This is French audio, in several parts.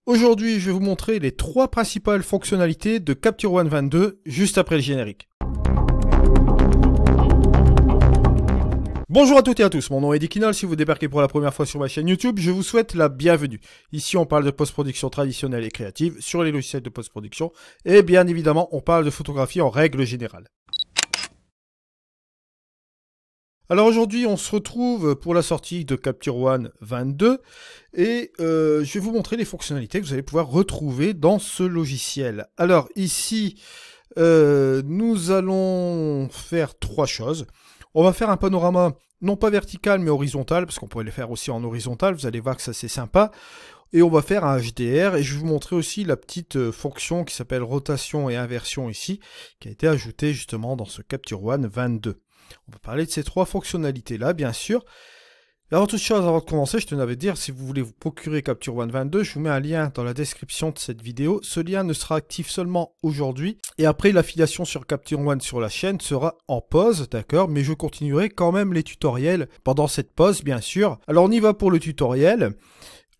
Aujourd'hui, je vais vous montrer les 3 principales fonctionnalités de Capture One 22 juste après le générique. Bonjour à toutes et à tous, mon nom est Dikinol. Si vous débarquez pour la première fois sur ma chaîne YouTube, je vous souhaite la bienvenue. Ici, on parle de post-production traditionnelle et créative sur les logiciels de post-production et bien évidemment, on parle de photographie en règle générale. Alors aujourd'hui, on se retrouve pour la sortie de Capture One 22 et je vais vous montrer les fonctionnalités que vous allez pouvoir retrouver dans ce logiciel. Alors ici, nous allons faire 3 choses. On va faire un panorama, non pas vertical mais horizontal, parce qu'on pourrait le faire aussi en horizontal, vous allez voir que ça c'est sympa. Et on va faire un HDR, et je vais vous montrer aussi la petite fonction qui s'appelle rotation et inversion ici, qui a été ajoutée justement dans ce Capture One 22. On va parler de ces 3 fonctionnalités-là, bien sûr. Et avant toute chose, avant de commencer, je tenais à vous dire, si vous voulez vous procurer Capture One 22, je vous mets un lien dans la description de cette vidéo. Ce lien ne sera actif seulement aujourd'hui. Et après, l'affiliation sur Capture One sur la chaîne sera en pause, d'accord? Mais je continuerai quand même les tutoriels pendant cette pause, bien sûr. Alors, on y va pour le tutoriel.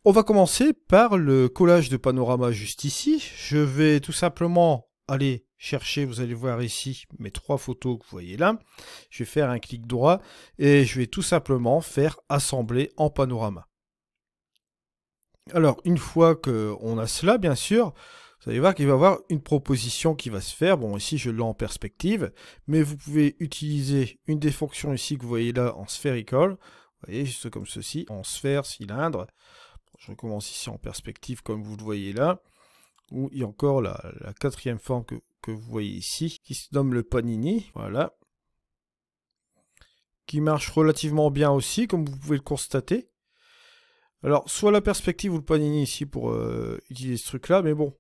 On va commencer par le collage de panorama juste ici. Je vais tout simplement aller chercher, vous allez voir ici, mes 3 photos que vous voyez là. Je vais faire un clic droit et je vais tout simplement faire assembler en panorama. Alors, une fois qu'on a cela, bien sûr, vous allez voir qu'il va y avoir une proposition qui va se faire. Bon, ici, je l'ai en perspective, mais vous pouvez utiliser une des fonctions ici que vous voyez là en spherical. Vous voyez, juste comme ceci, en sphère, cylindre. Je recommence ici en perspective comme vous le voyez là, où il y a encore la 4e forme que vous voyez ici, qui se nomme le Panini, voilà, qui marche relativement bien aussi, comme vous pouvez le constater. Alors, soit la perspective ou le Panini ici pour utiliser ce truc-là, mais bon,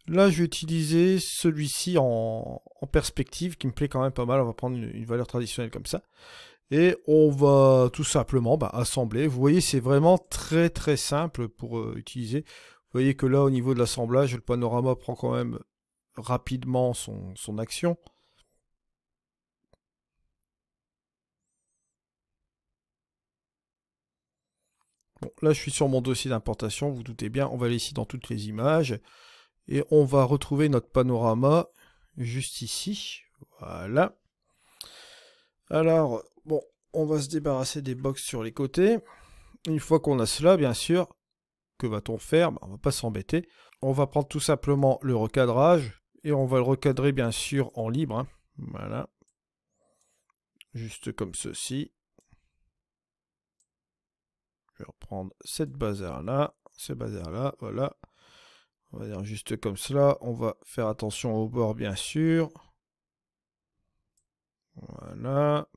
là je vais utiliser celui-ci en perspective, qui me plaît quand même pas mal. On va prendre une valeur traditionnelle comme ça. Et on va tout simplement assembler. Vous voyez, c'est vraiment très très simple pour utiliser. Vous voyez que là, au niveau de l'assemblage, le panorama prend quand même rapidement son action. Bon, là, je suis sur mon dossier d'importation. Vous doutez bien, on va aller ici dans toutes les images. Et on va retrouver notre panorama juste ici. Voilà. Alors, bon, on va se débarrasser des box sur les côtés. Une fois qu'on a cela, bien sûr, que va-t-on faire? On ne va pas s'embêter. On va prendre tout simplement le recadrage et on va le recadrer bien sûr en libre. Hein. Voilà. Juste comme ceci. Je vais reprendre cette bazar-là, ce bazar-là, voilà. On va dire juste comme cela. On va faire attention au bord bien sûr. Voilà.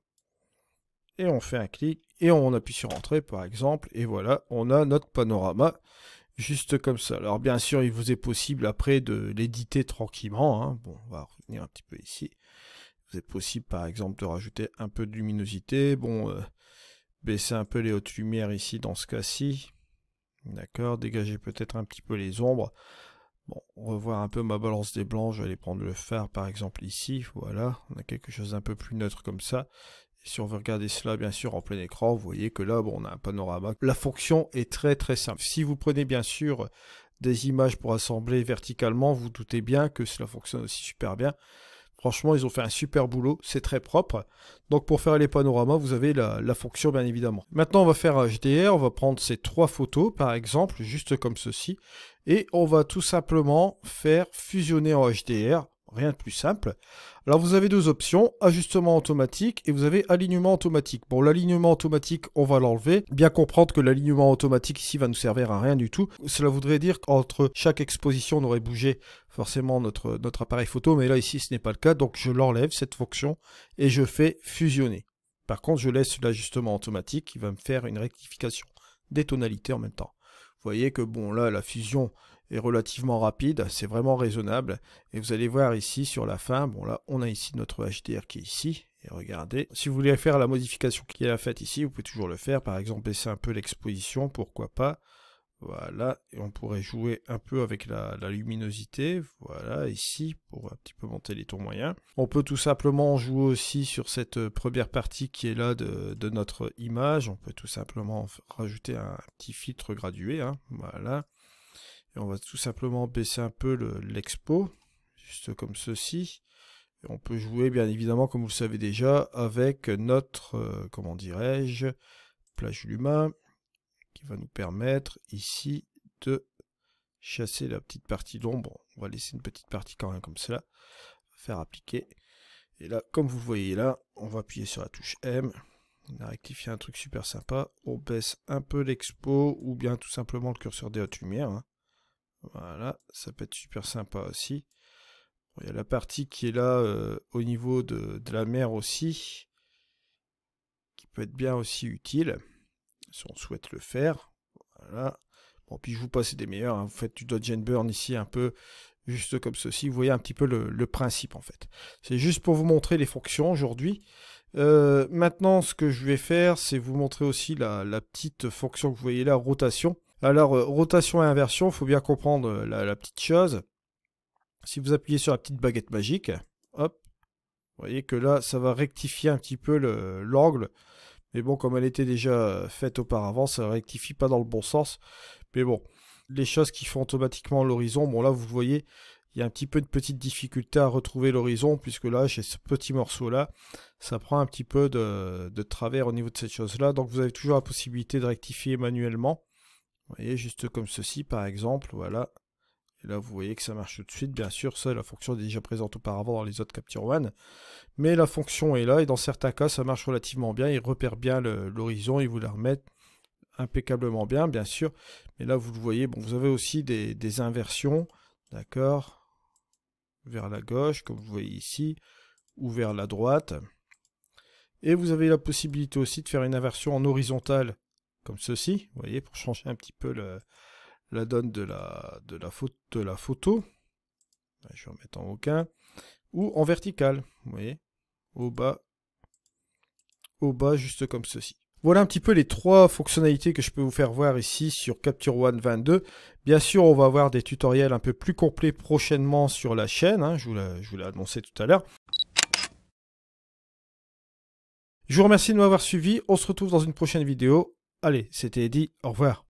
Et on fait un clic et on appuie sur Entrée par exemple. Et voilà, on a notre panorama. Juste comme ça. Alors bien sûr, il vous est possible après de l'éditer tranquillement. Hein. Bon, on va revenir un petit peu ici. Il vous est possible par exemple de rajouter un peu de luminosité. Bon, baisser un peu les hautes lumières ici dans ce cas-ci. D'accord, dégager peut-être un petit peu les ombres. Bon, on va voir un peu ma balance des blancs. Je vais aller prendre le phare par exemple ici. Voilà, on a quelque chose d'un peu plus neutre comme ça. Et si on veut regarder cela, bien sûr, en plein écran, vous voyez que là, bon, on a un panorama. La fonction est très très simple. Si vous prenez bien sûr des images pour assembler verticalement, vous doutez bien que cela fonctionne aussi super bien. Franchement, ils ont fait un super boulot, c'est très propre. Donc pour faire les panoramas, vous avez la fonction bien évidemment. Maintenant, on va faire un HDR, on va prendre ces 3 photos, par exemple, juste comme ceci. Et on va tout simplement faire fusionner en HDR. Rien de plus simple. Alors vous avez 2 options, ajustement automatique et vous avez alignement automatique. Bon, l'alignement automatique, on va l'enlever. Bien comprendre que l'alignement automatique ici va nous servir à rien du tout. Cela voudrait dire qu'entre chaque exposition, on aurait bougé forcément notre appareil photo, mais là ici ce n'est pas le cas, donc je l'enlève cette fonction et je fais fusionner. Par contre, je laisse l'ajustement automatique qui va me faire une rectification des tonalités en même temps. Vous voyez que bon là la fusion est relativement rapide, c'est vraiment raisonnable. Et vous allez voir ici sur la fin, bon là on a ici notre HDR qui est ici. Et regardez, si vous voulez faire la modification qui est faite ici, vous pouvez toujours le faire. Par exemple baisser un peu l'exposition, pourquoi pas. Voilà, et on pourrait jouer un peu avec la luminosité, voilà, ici, pour un petit peu monter les tons moyens. On peut tout simplement jouer aussi sur cette première partie qui est là de notre image. On peut tout simplement rajouter un petit filtre gradué, hein, voilà. Et on va tout simplement baisser un peu l'expo, juste comme ceci. Et on peut jouer, bien évidemment, comme vous le savez déjà, avec notre, comment dirais-je, plage lumin, qui va nous permettre ici de chasser la petite partie d'ombre. On va laisser une petite partie quand même comme cela, faire appliquer. Et là, comme vous voyez là, on va appuyer sur la touche M. On a rectifié un truc super sympa. On baisse un peu l'expo ou bien tout simplement le curseur des hautes lumières. Hein. Voilà, ça peut être super sympa aussi. Bon, il y a la partie qui est là au niveau de la mer aussi, qui peut être bien aussi utile, si on souhaite le faire. Voilà. Bon, puis je vous passe des meilleurs. Hein. Vous faites du dodge and burn ici un peu, juste comme ceci. Vous voyez un petit peu le principe en fait. C'est juste pour vous montrer les fonctions aujourd'hui. Maintenant, ce que je vais faire, c'est vous montrer aussi la petite fonction que vous voyez là, rotation. Alors, rotation et inversion, il faut bien comprendre la petite chose. Si vous appuyez sur la petite baguette magique, hop, vous voyez que là, ça va rectifier un petit peu l'angle. Mais bon, comme elle était déjà faite auparavant, ça ne rectifie pas dans le bon sens. Mais bon, les choses qui font automatiquement l'horizon, bon là, vous voyez, il y a un petit peu de petite difficulté à retrouver l'horizon, puisque là, j'ai ce petit morceau-là, ça prend un petit peu de travers au niveau de cette chose-là. Donc, vous avez toujours la possibilité de rectifier manuellement. Vous voyez, juste comme ceci, par exemple, voilà. Et là, vous voyez que ça marche tout de suite. Bien sûr, ça, la fonction est déjà présente auparavant dans les autres Capture One. Mais la fonction est là, et dans certains cas, ça marche relativement bien. Il repère bien l'horizon, il vous la remet impeccablement bien, bien sûr. Mais là, vous le voyez, bon, vous avez aussi des inversions, d'accord, vers la gauche, comme vous voyez ici, ou vers la droite. Et vous avez la possibilité aussi de faire une inversion en horizontale, comme ceci, vous voyez, pour changer un petit peu la donne de la photo. Je vais remettre en aucun. Ou en vertical, vous voyez, au bas, juste comme ceci. Voilà un petit peu les trois fonctionnalités que je peux vous faire voir ici sur Capture One 22. Bien sûr, on va avoir des tutoriels un peu plus complets prochainement sur la chaîne. Hein, je vous l'ai annoncé tout à l'heure. Je vous remercie de m'avoir suivi. On se retrouve dans une prochaine vidéo. Allez, c'était Eddy. Au revoir.